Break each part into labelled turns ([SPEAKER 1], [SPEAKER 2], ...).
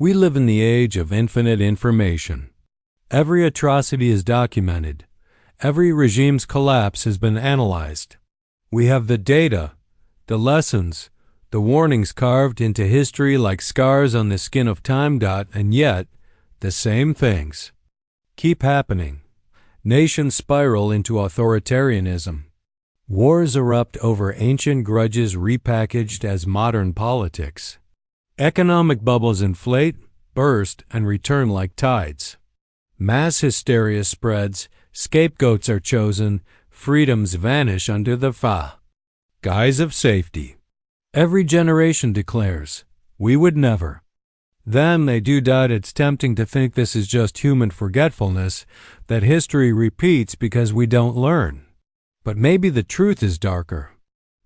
[SPEAKER 1] We live in the age of infinite information. Every atrocity is documented. Every regime's collapse has been analyzed. We have the data, the lessons, the warnings carved into history like scars on the skin of time. And yet, the same things keep happening. Nations spiral into authoritarianism. Wars erupt over ancient grudges repackaged as modern politics. Economic bubbles inflate, burst, and return like tides. Mass hysteria spreads, scapegoats are chosen, freedoms vanish under the guise of safety. Every generation declares, "We would never." Then they do. It's tempting to think this is just human forgetfulness, that history repeats because we don't learn. But maybe the truth is darker.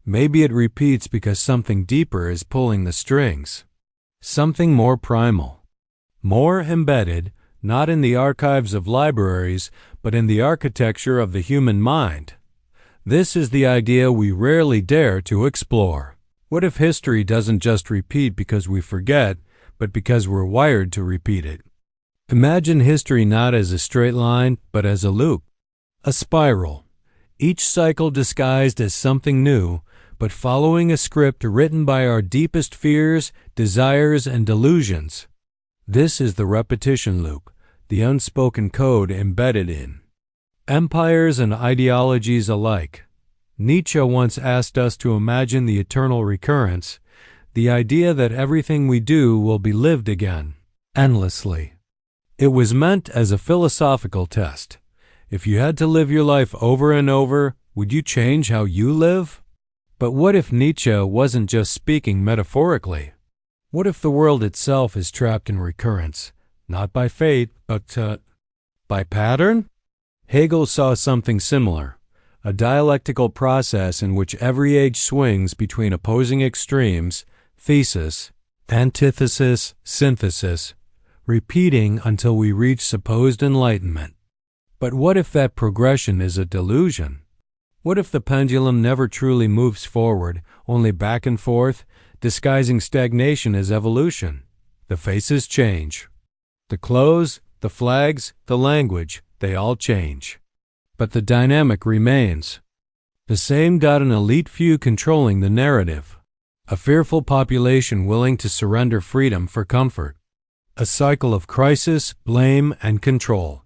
[SPEAKER 1] Maybe it repeats because something deeper is pulling the strings. Something more primal. More embedded, not in the archives of libraries, but in the architecture of the human mind. This is the idea we rarely dare to explore. What if history doesn't just repeat because we forget, but because we're wired to repeat it? Imagine history not as a straight line, but as a loop, a spiral. Each cycle disguised as something new, but following a script written by our deepest fears, desires, and delusions. This is the repetition loop, the unspoken code embedded in empires and ideologies alike. Nietzsche once asked us to imagine the eternal recurrence, the idea that everything we do will be lived again, endlessly. It was meant as a philosophical test. If you had to live your life over and over, would you change how you live? But what if Nietzsche wasn't just speaking metaphorically? What if the world itself is trapped in recurrence, not by fate, but by pattern? Hegel saw something similar, a dialectical process in which every age swings between opposing extremes, thesis, antithesis, synthesis, repeating until we reach supposed enlightenment. But what if that progression is a delusion? What if the pendulum never truly moves forward, only back and forth, disguising stagnation as evolution? The faces change. The clothes, the flags, the language, they all change. But the dynamic remains. The same. An elite few controlling the narrative. A fearful population willing to surrender freedom for comfort. A cycle of crisis, blame, and control.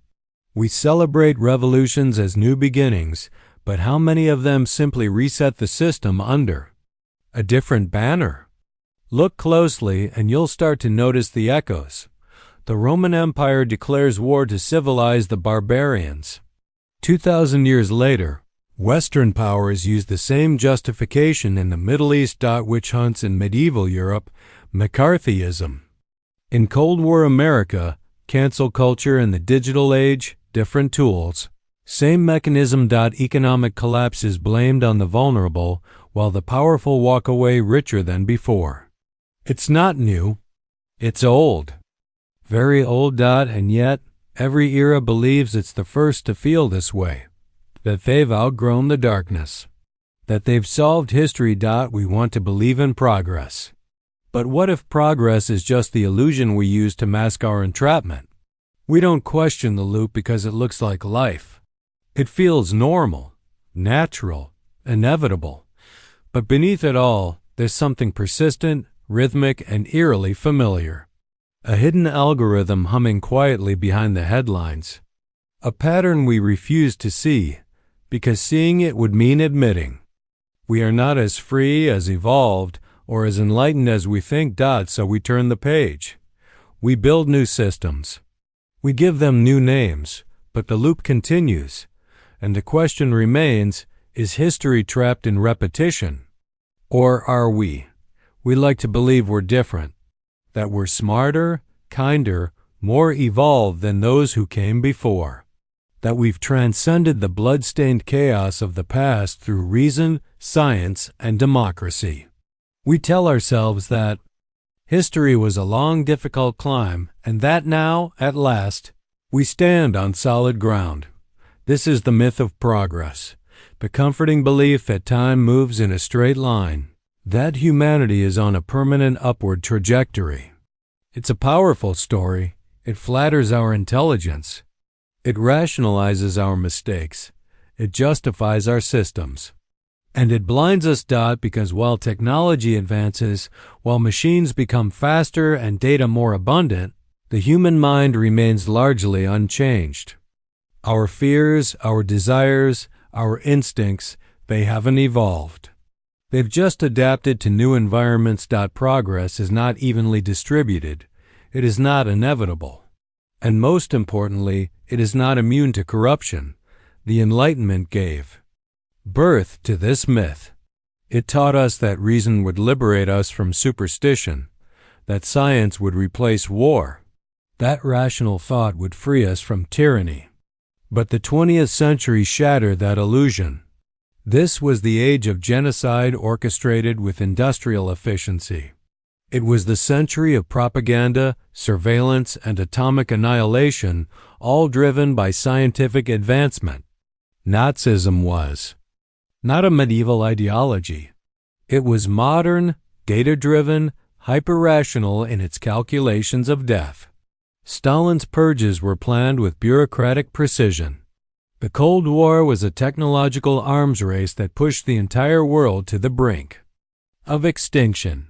[SPEAKER 1] We celebrate revolutions as new beginnings, but how many of them simply reset the system under a different banner? Look closely and you'll start to notice the echoes. The Roman Empire declares war to civilize the barbarians. 2,000 years later, Western powers use the same justification in the Middle East. Witch hunts in medieval Europe, McCarthyism. In Cold War America, cancel culture in the digital age, different tools. Same mechanism. Economic collapse is blamed on the vulnerable, while the powerful walk away richer than before. It's not new. It's old. Very old. And yet, every era believes it's the first to feel this way, that they've outgrown the darkness, that they've solved history. We want to believe in progress. But what if progress is just the illusion we use to mask our entrapment? We don't question the loop because it looks like life. It feels normal, natural, inevitable. But beneath it all, there's something persistent, rhythmic, and eerily familiar. A hidden algorithm humming quietly behind the headlines. A pattern we refuse to see, because seeing it would mean admitting we are not as free, as evolved, or as enlightened as we think. So we turn the page. We build new systems. We give them new names, but the loop continues, and the question remains, is history trapped in repetition? Or are we? We like to believe we're different, that we're smarter, kinder, more evolved than those who came before, that we've transcended the blood-stained chaos of the past through reason, science, and democracy. We tell ourselves that history was a long, difficult climb, and that now, at last, we stand on solid ground. This is the myth of progress, the comforting belief that time moves in a straight line, that humanity is on a permanent upward trajectory. It's a powerful story. It flatters our intelligence. It rationalizes our mistakes. It justifies our systems. And it blinds us because while technology advances, while machines become faster and data more abundant, the human mind remains largely unchanged. Our fears, our desires, our instincts, they haven't evolved. They've just adapted to new environments. Progress is not evenly distributed. It is not inevitable. And most importantly, it is not immune to corruption. The Enlightenment gave birth to this myth. It taught us that reason would liberate us from superstition, that science would replace war, that rational thought would free us from tyranny. But the 20th century shattered that illusion. This was the age of genocide orchestrated with industrial efficiency. It was the century of propaganda, surveillance, and atomic annihilation, all driven by scientific advancement. Nazism was not a medieval ideology. It was modern, data-driven, hyper-rational in its calculations of death. Stalin's purges were planned with bureaucratic precision. The Cold War was a technological arms race that pushed the entire world to the brink of extinction.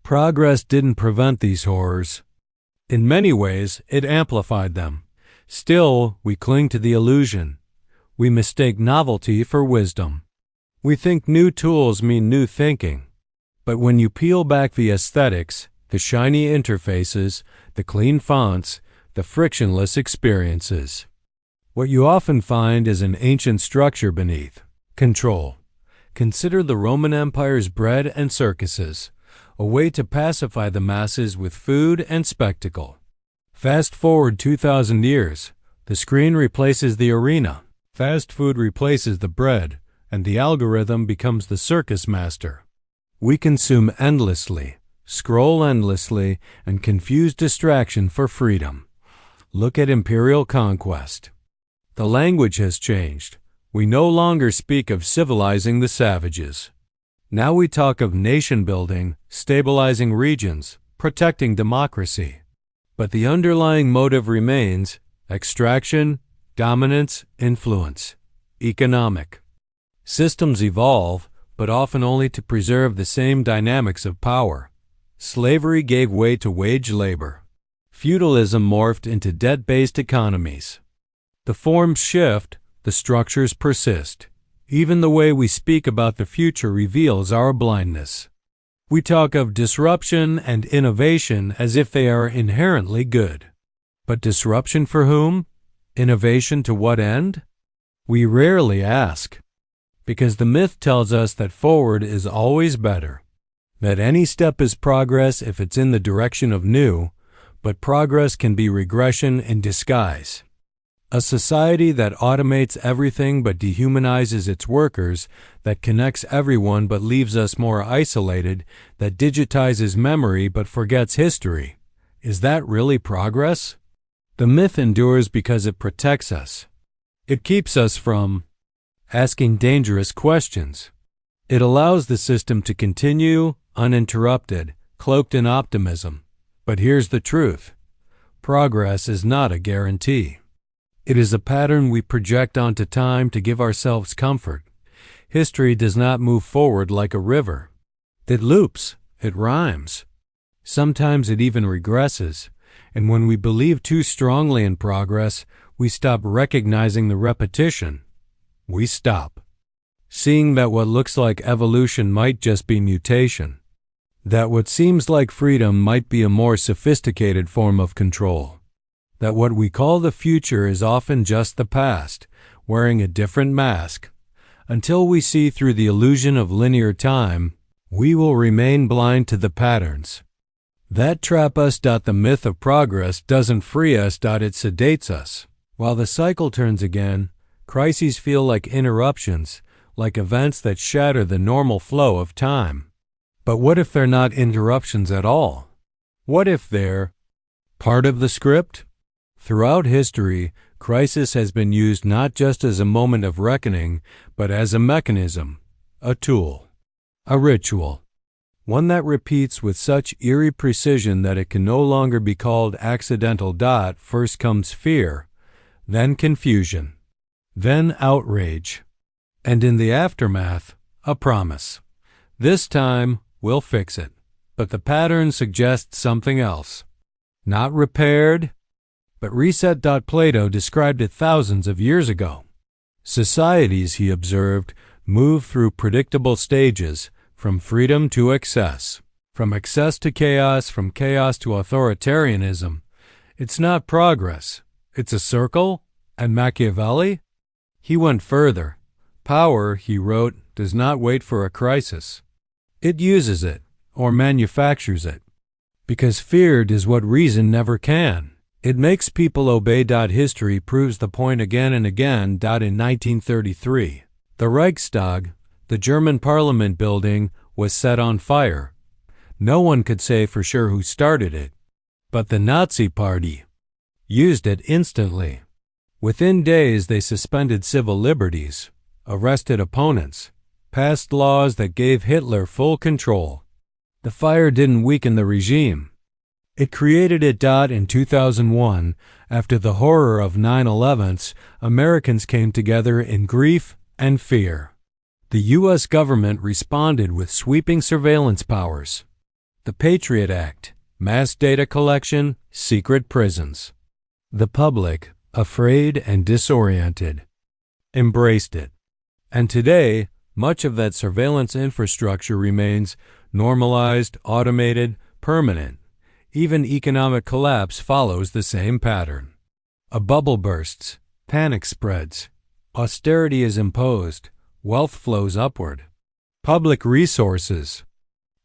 [SPEAKER 1] Progress didn't prevent these horrors. In many ways, it amplified them. Still, we cling to the illusion. We mistake novelty for wisdom. We think new tools mean new thinking. But when you peel back the aesthetics, the shiny interfaces, the clean fonts, the frictionless experiences, what you often find is an ancient structure beneath. Control. Consider the Roman Empire's bread and circuses, a way to pacify the masses with food and spectacle. Fast forward 2,000 years, the screen replaces the arena. Fast food replaces the bread, and the algorithm becomes the circus master. We consume endlessly, scroll endlessly, and confuse distraction for freedom. Look at imperial conquest. The language has changed. We no longer speak of civilizing the savages. Now we talk of nation building, stabilizing regions, protecting democracy. But the underlying motive remains extraction, dominance, influence, economic. Systems evolve, but often only to preserve the same dynamics of power. Slavery gave way to wage labor. Feudalism morphed into debt-based economies. The forms shift, the structures persist. Even the way we speak about the future reveals our blindness. We talk of disruption and innovation as if they are inherently good. But disruption for whom? Innovation to what end? We rarely ask. Because the myth tells us that forward is always better. That any step is progress if it's in the direction of new, but progress can be regression in disguise. A society that automates everything but dehumanizes its workers, that connects everyone but leaves us more isolated, that digitizes memory but forgets history. Is that really progress? The myth endures because it protects us. It keeps us from asking dangerous questions. It allows the system to continue, uninterrupted, cloaked in optimism. But here's the truth. Progress is not a guarantee. It is a pattern we project onto time to give ourselves comfort. History does not move forward like a river. It loops, it rhymes. Sometimes it even regresses, and when we believe too strongly in progress, we stop recognizing the repetition. We stop seeing that what looks like evolution might just be mutation, that what seems like freedom might be a more sophisticated form of control. That what we call the future is often just the past, wearing a different mask. Until we see through the illusion of linear time, we will remain blind to the patterns that trap us. The myth of progress doesn't free us. It sedates us. While the cycle turns again, crises feel like interruptions, like events that shatter the normal flow of time. But what if they're not interruptions at all? What if they're part of the script? Throughout history, crisis has been used not just as a moment of reckoning, but as a mechanism, a tool, a ritual. one that repeats with such eerie precision that it can no longer be called accidental. First comes fear, then confusion, then outrage, and in the aftermath, a promise. This time, we'll fix it. But the pattern suggests something else. Not repaired, but reset. Plato described it thousands of years ago. Societies, he observed, move through predictable stages, from freedom to excess, from excess to chaos, from chaos to authoritarianism. It's not progress. It's a circle. And Machiavelli? He went further. Power, he wrote, does not wait for a crisis. It uses it, or manufactures it. Because fear does what reason never can. It makes people obey. History proves the point again and again. In 1933, the Reichstag, the German parliament building, was set on fire. No one could say for sure who started it, but the Nazi Party used it instantly. Within days, they suspended civil liberties, arrested opponents, passed laws that gave Hitler full control. The fire didn't weaken the regime. It created it. In 2001, after the horror of 9/11, Americans came together in grief and fear. The U.S. government responded with sweeping surveillance powers. The Patriot Act, mass data collection, secret prisons. The public, afraid and disoriented, embraced it. And today, much of that surveillance infrastructure remains normalized, automated, permanent. Even economic collapse follows the same pattern. A bubble bursts, panic spreads, austerity is imposed, wealth flows upward. Public resources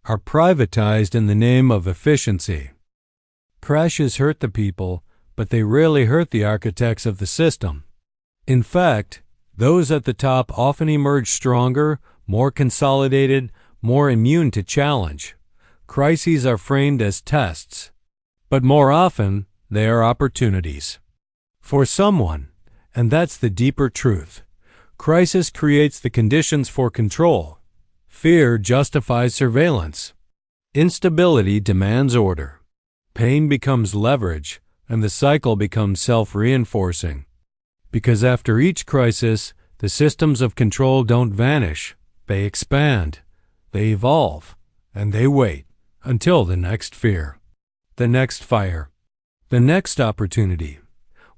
[SPEAKER 1] are privatized in the name of efficiency. Crashes hurt the people, but they rarely hurt the architects of the system. In fact, those at the top often emerge stronger, more consolidated, more immune to challenge. Crises are framed as tests, but more often they are opportunities. For someone, and that's the deeper truth, crisis creates the conditions for control. Fear justifies surveillance. Instability demands order. Pain becomes leverage, and the cycle becomes self-reinforcing. Because after each crisis, the systems of control don't vanish. They expand, they evolve, and they wait until the next fear, the next fire, the next opportunity.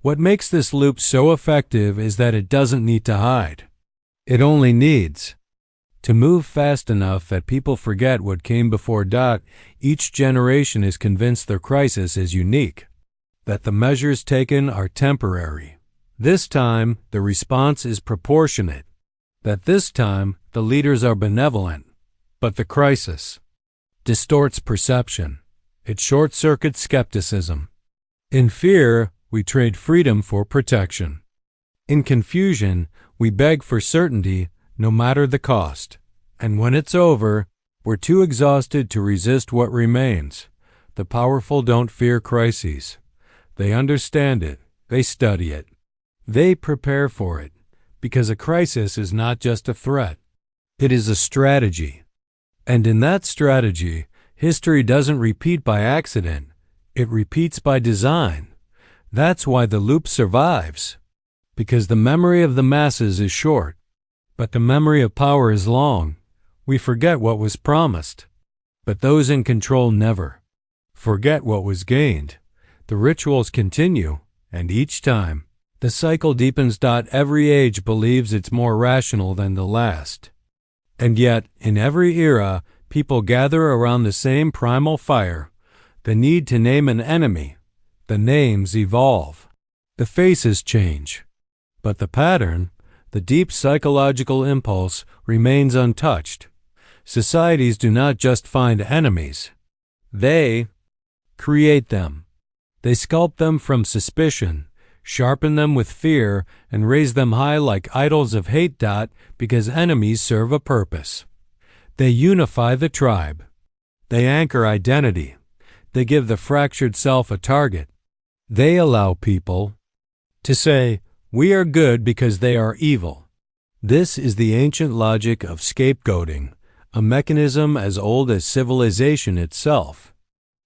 [SPEAKER 1] What makes this loop so effective is that it doesn't need to hide. It only needs to move fast enough that people forget what came before. Each generation is convinced their crisis is unique, that the measures taken are temporary. This time, the response is proportionate, that this time, the leaders are benevolent. But the crisis distorts perception. It short-circuits skepticism. In fear, we trade freedom for protection. In confusion, we beg for certainty, no matter the cost. And when it's over, we're too exhausted to resist what remains. The powerful don't fear crises. They understand it. They study it. They prepare for it, because a crisis is not just a threat. It is a strategy. And in that strategy, history doesn't repeat by accident. It repeats by design. That's why the loop survives. Because the memory of the masses is short, but the memory of power is long. We forget what was promised, but those in control never forget what was gained. The rituals continue, and each time, the cycle deepens. Every age believes it's more rational than the last. And yet, in every era, people gather around the same primal fire, the need to name an enemy. The names evolve. The faces change. But the pattern, the deep psychological impulse, remains untouched. Societies do not just find enemies. They create them. They sculpt them from suspicion, sharpen them with fear, and raise them high like idols of hate. Because enemies serve a purpose. They unify the tribe. They anchor identity. They give the fractured self a target. They allow people to say, "We are good because they are evil." This is the ancient logic of scapegoating, a mechanism as old as civilization itself.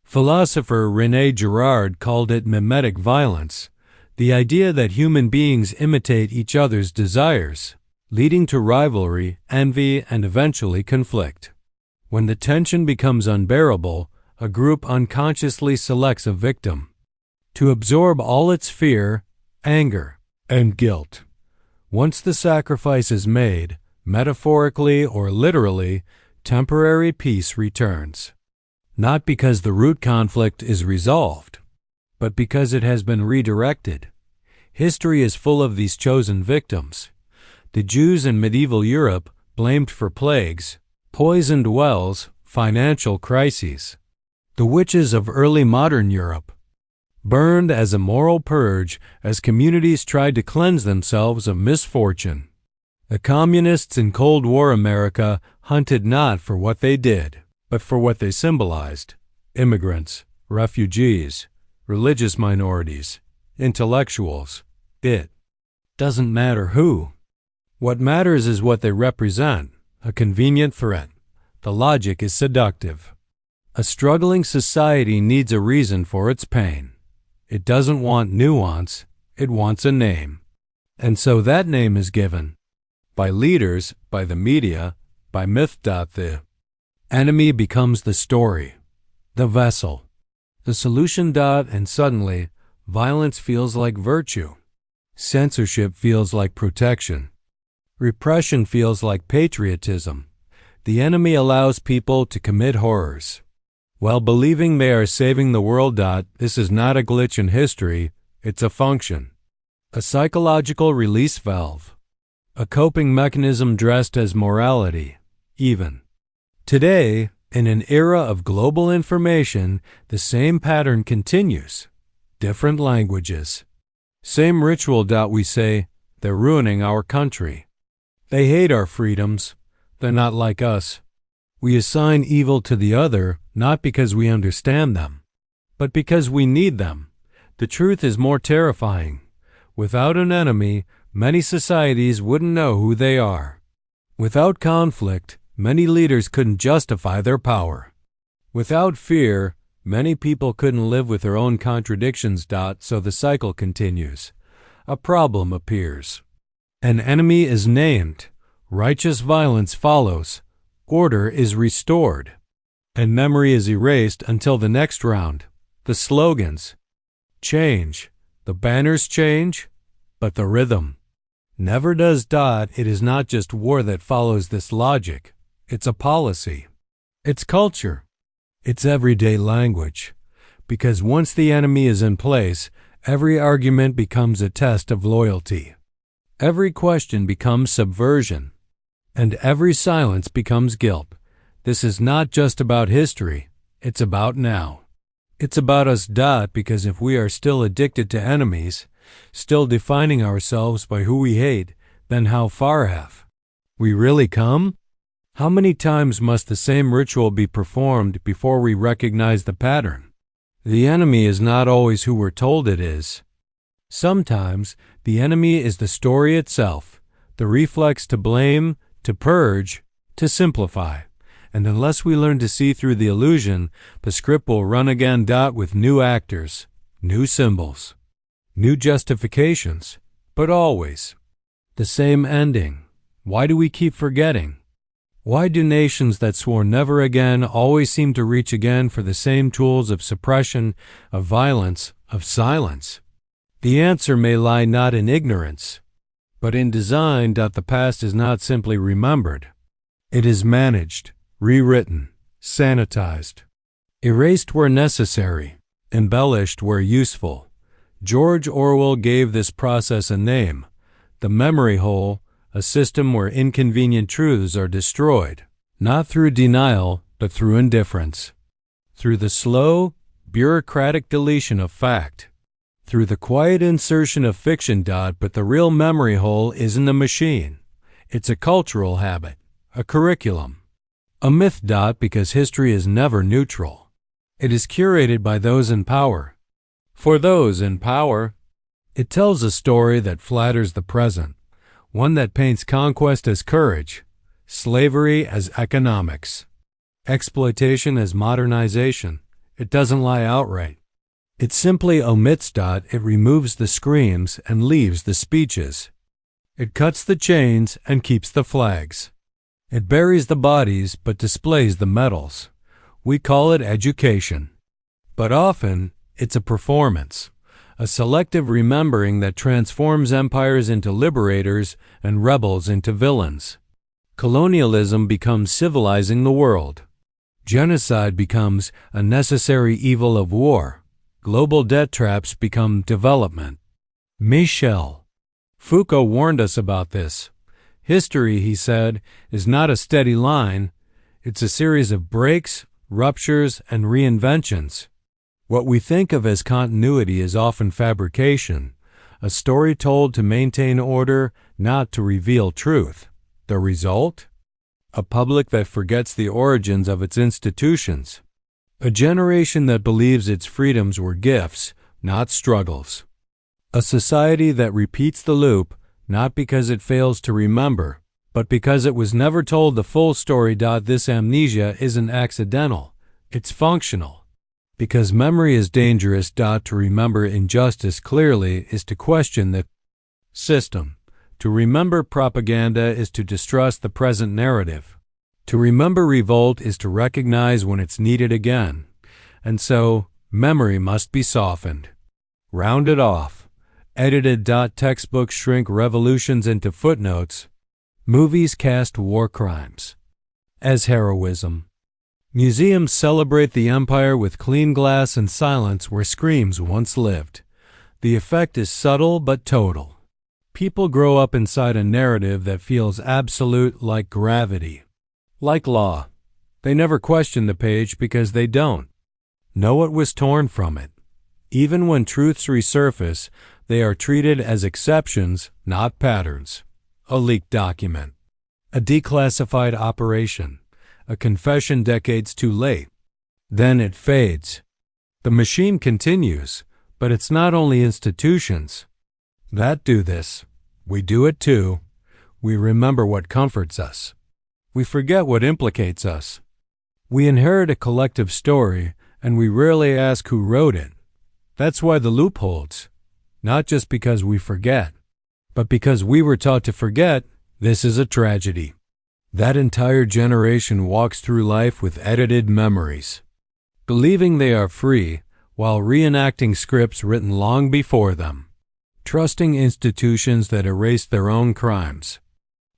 [SPEAKER 1] Philosopher René Girard called it mimetic violence, the idea that human beings imitate each other's desires, leading to rivalry, envy, and eventually conflict. When the tension becomes unbearable, a group unconsciously selects a victim to absorb all its fear, anger, and guilt. Once the sacrifice is made, metaphorically or literally, temporary peace returns. Not because the root conflict is resolved, but because it has been redirected. History is full of these chosen victims. The Jews in medieval Europe blamed for plagues, poisoned wells, financial crises. The witches of early modern Europe burned as a moral purge as communities tried to cleanse themselves of misfortune. The communists in Cold War America hunted not for what they did, but for what they symbolized: immigrants, refugees, religious minorities, intellectuals. It doesn't matter who. What matters is what they represent, a convenient threat. The logic is seductive. A struggling society needs a reason for its pain. It doesn't want nuance, it wants a name. And so that name is given by leaders, by the media, by myth. The enemy becomes the story, the vessel, the solution. And suddenly, violence feels like virtue. Censorship feels like protection. Repression feels like patriotism. The enemy allows people to commit horrors while believing they are saving the world. This is not a glitch in history, it's a function, a psychological release valve, a coping mechanism dressed as morality, even. Today, in an era of global information, the same pattern continues. Different languages. Same ritual. We say, they're ruining our country. They hate our freedoms. They're not like us. We assign evil to the other, not because we understand them, but because we need them. The truth is more terrifying. Without an enemy, many societies wouldn't know who they are. Without conflict, many leaders couldn't justify their power. Without fear, many people couldn't live with their own contradictions. So the cycle continues. A problem appears. An enemy is named. Righteous violence follows. Order is restored. And memory is erased until the next round. The slogans change. The banners change, but the rhythm never does. It is not just war that follows this logic. It's a policy. It's culture. It's everyday language. Because once the enemy is in place, every argument becomes a test of loyalty. Every question becomes subversion. And every silence becomes guilt. This is not just about history. It's about now. It's about us. Because if we are still addicted to enemies, still defining ourselves by who we hate, then how far have we really come? How many times must the same ritual be performed before we recognize the pattern? The enemy is not always who we're told it is. Sometimes the enemy is the story itself, the reflex to blame, to purge, to simplify. And unless we learn to see through the illusion, the script will run again. With new actors, new symbols, new justifications, but always the same ending. Why do we keep forgetting? Why do nations that swore never again always seem to reach again for the same tools of suppression, of violence, of silence? The answer may lie not in ignorance, but in design. The past is not simply remembered. It is managed, rewritten, sanitized, erased where necessary, embellished where useful. George Orwell gave this process a name: the memory hole, a system where inconvenient truths are destroyed, not through denial, but through indifference, through the slow, bureaucratic deletion of fact, through the quiet insertion of fiction. But the real memory hole isn't a machine. It's a cultural habit, a curriculum, a myth. Because history is never neutral. It is curated by those in power. For those in power, it tells a story that flatters the present, one that paints conquest as courage, slavery as economics, exploitation as modernization. It doesn't lie outright. It simply omits. It removes the screams and leaves the speeches. It cuts the chains and keeps the flags. It buries the bodies but displays the medals. We call it education. But often, it's a performance, a selective remembering that transforms empires into liberators and rebels into villains. Colonialism becomes civilizing the world. Genocide becomes a necessary evil of war. Global debt traps become development. Michel Foucault warned us about this. History, he said, is not a steady line. It's a series of breaks, ruptures, and reinventions. What we think of as continuity is often fabrication, a story told to maintain order, not to reveal truth. The result? A public that forgets the origins of its institutions. A generation that believes its freedoms were gifts, not struggles. A society that repeats the loop, not because it fails to remember, but because it was never told the full story. This amnesia isn't accidental, it's functional. Because memory is dangerous. To remember injustice clearly is to question the system. To remember propaganda is to distrust the present narrative. To remember revolt is to recognize when it's needed again. And so, memory must be softened, rounded off, edited. Textbooks shrink revolutions into footnotes. Movies cast war crimes as heroism. Museums celebrate the empire with clean glass and silence where screams once lived. The effect is subtle but total. People grow up inside a narrative that feels absolute, like gravity, like law. They never question the page because they don't know what was torn from it. Even when truths resurface, they are treated as exceptions, not patterns. A leaked document, a declassified operation, a confession decades too late. Then it fades. The machine continues, but it's not only institutions that do this. We do it too. We remember what comforts us. We forget what implicates us. We inherit a collective story, and we rarely ask who wrote it. That's why the loop holds, not just because we forget, but because we were taught to forget. This is a tragedy. That entire generation walks through life with edited memories, believing they are free while reenacting scripts written long before them, trusting institutions that erase their own crimes,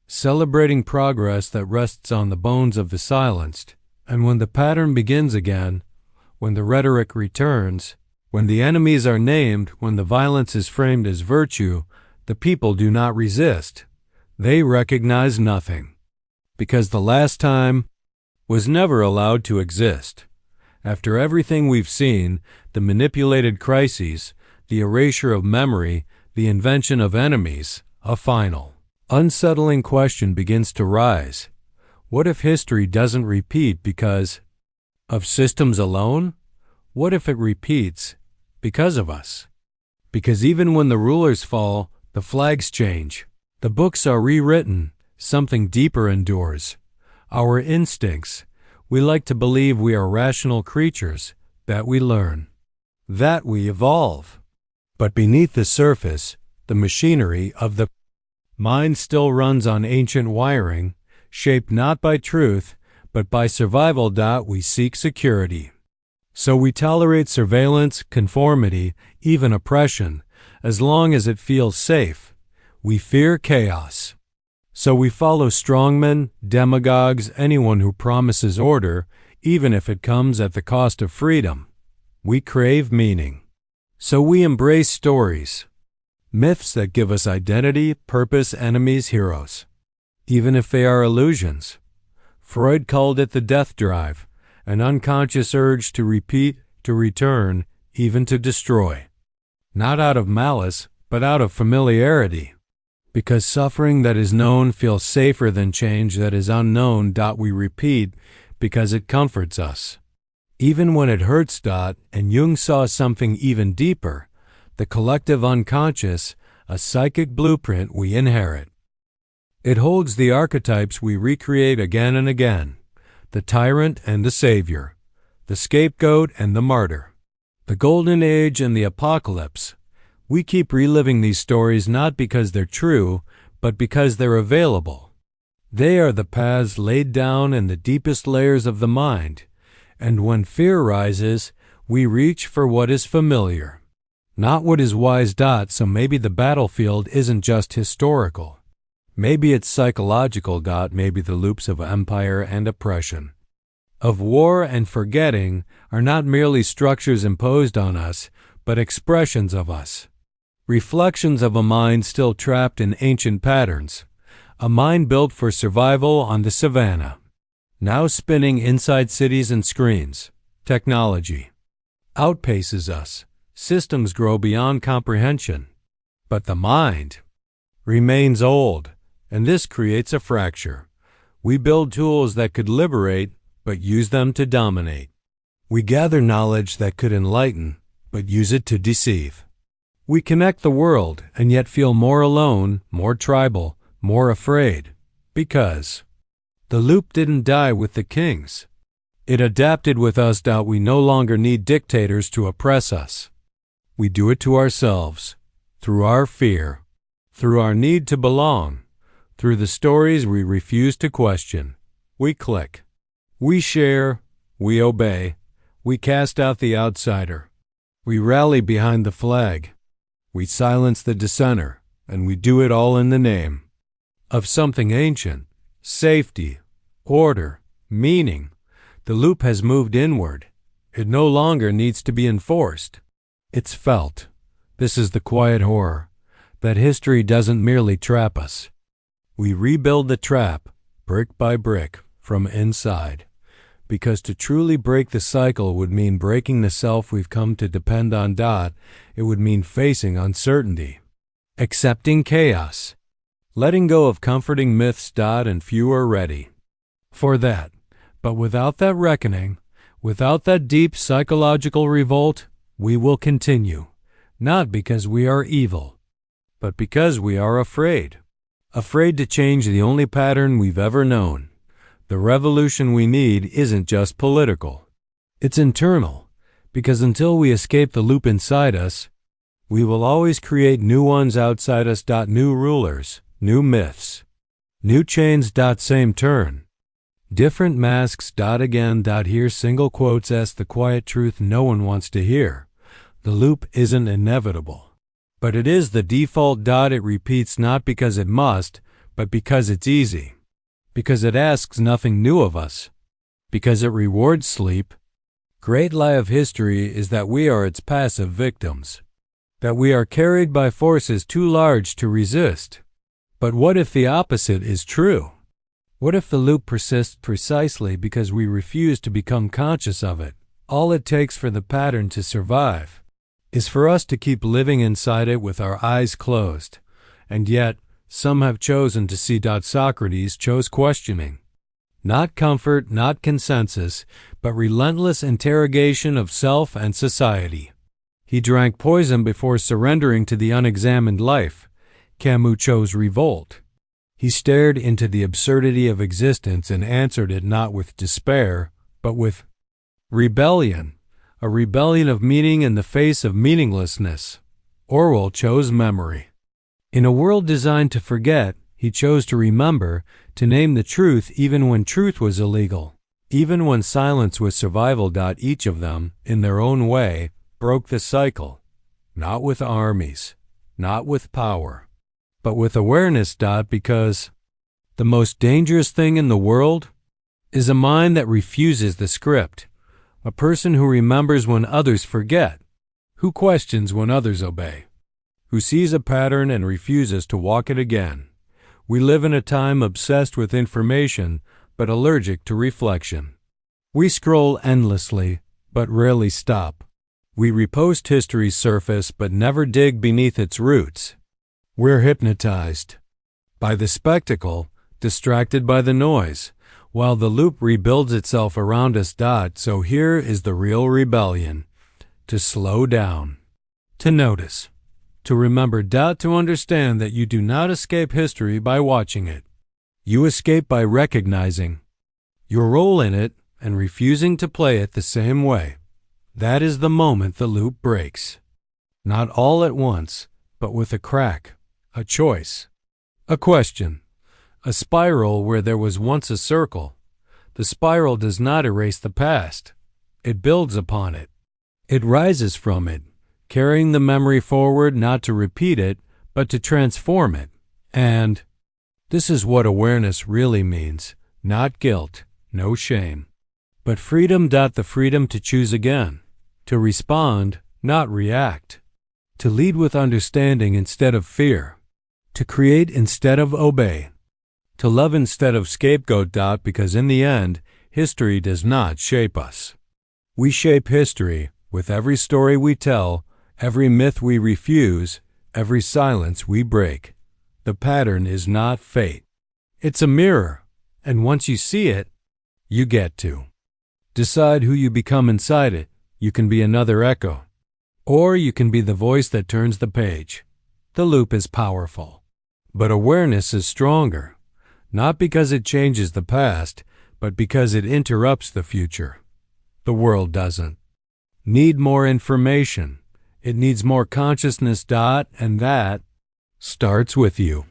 [SPEAKER 1] celebrating progress that rests on the bones of the silenced. And when the pattern begins again, when the rhetoric returns, when the enemies are named, when the violence is framed as virtue, the people do not resist. They recognize nothing, because the last time was never allowed to exist. After everything we've seen, the manipulated crises, the erasure of memory, the invention of enemies, a final, unsettling question begins to rise. What if history doesn't repeat because of systems alone? What if it repeats because of us? Because even when the rulers fall, the flags change. The books are rewritten. Something deeper endures. Our instincts. We like to believe we are rational creatures, that we learn, that we evolve. But beneath the surface, the machinery of the mind still runs on ancient wiring, shaped not by truth, but by survival. We seek security. So we tolerate surveillance, conformity, even oppression, as long as it feels safe. We fear chaos. So we follow strongmen, demagogues, anyone who promises order, even if it comes at the cost of freedom. We crave meaning. So we embrace stories, myths that give us identity, purpose, enemies, heroes, even if they are illusions. Freud called it the death drive, an unconscious urge to repeat, to return, even to destroy. Not out of malice, but out of familiarity. Because suffering that is known feels safer than change that is unknown. We repeat because it comforts us, even when it hurts. And Jung saw something even deeper, the collective unconscious, a psychic blueprint we inherit. It holds the archetypes we recreate again and again, the tyrant and the savior, the scapegoat and the martyr, the golden age and the apocalypse. We keep reliving these stories not because they're true, but because they're available. They are the paths laid down in the deepest layers of the mind, and when fear rises, we reach for what is familiar, not what is wise. So maybe the battlefield isn't just historical. Maybe it's psychological. Maybe the loops of empire and oppression, of war and forgetting, are not merely structures imposed on us, but expressions of us. Reflections of a mind still trapped in ancient patterns, a mind built for survival on the savannah, now spinning inside cities and screens. Technology outpaces us, systems grow beyond comprehension, but the mind remains old, and this creates a fracture. We build tools that could liberate, but use them to dominate. We gather knowledge that could enlighten, but use it to deceive. We connect the world and yet feel more alone, more tribal, more afraid, because the loop didn't die with the kings. It adapted with us. We no longer need dictators to oppress us. We do it to ourselves, through our fear, through our need to belong, through the stories we refuse to question. We click. We share. We obey. We cast out the outsider. We rally behind the flag. We silence the dissenter, and we do it all in the name of something ancient, safety, order, meaning. The loop has moved inward. It no longer needs to be enforced. It's felt. This is the quiet horror, that history doesn't merely trap us. We rebuild the trap, brick by brick, from inside. Because to truly break the cycle would mean breaking the self we've come to depend on. It would mean facing uncertainty, accepting chaos, letting go of comforting myths. And few are ready for that. But without that reckoning, without that deep psychological revolt, we will continue, not because we are evil, but because we are afraid. Afraid to change the only pattern we've ever known. The revolution we need isn't just political. It's internal, because until we escape the loop inside us, we will always create new ones outside us. New rulers, new myths, new chains. Same turn. Different masks. Again. Here single quotes s the quiet truth no one wants to hear. The loop isn't inevitable, but it is the default. It repeats not because it must, but because it's easy. Because it asks nothing new of us, because it rewards sleep. Great lie of history is that we are its passive victims, that we are carried by forces too large to resist. But what if the opposite is true? What if the loop persists precisely because we refuse to become conscious of it? All it takes for the pattern to survive is for us to keep living inside it with our eyes closed, and yet some have chosen to see. Socrates chose questioning. Not comfort, not consensus, but relentless interrogation of self and society. He drank poison before surrendering to the unexamined life. Camus chose revolt. He stared into the absurdity of existence and answered it not with despair, but with rebellion. A rebellion of meaning in the face of meaninglessness. Orwell chose memory. In a world designed to forget, he chose to remember, to name the truth even when truth was illegal, even when silence was survival. Each of them, in their own way, broke the cycle, not with armies, not with power, but with awareness. Because the most dangerous thing in the world is a mind that refuses the script, a person who remembers when others forget, who questions when others obey, who sees a pattern and refuses to walk it again. We live in a time obsessed with information, but allergic to reflection. We scroll endlessly, but rarely stop. We repost history's surface, but never dig beneath its roots. We're hypnotized by the spectacle, distracted by the noise, while the loop rebuilds itself around us. So here is the real rebellion: to slow down, to notice, to remember. To understand that you do not escape history by watching it. You escape by recognizing your role in it and refusing to play it the same way. That is the moment the loop breaks. Not all at once, but with a crack, a choice, a question, a spiral where there was once a circle. The spiral does not erase the past. It builds upon it. It rises from it, carrying the memory forward not to repeat it, but to transform it. And this is what awareness really means. Not guilt, no shame, but freedom. The freedom to choose again, to respond, not react, to lead with understanding instead of fear, to create instead of obey, to love instead of scapegoat. Because in the end, history does not shape us. We shape history with every story we tell, every myth we refuse, every silence we break. The pattern is not fate. It's a mirror, and once you see it, you get to decide who you become inside it. You can be another echo, or you can be the voice that turns the page. The loop is powerful, but awareness is stronger, not because it changes the past, but because it interrupts the future. The world doesn't need more information. It needs more consciousness. And that starts with you.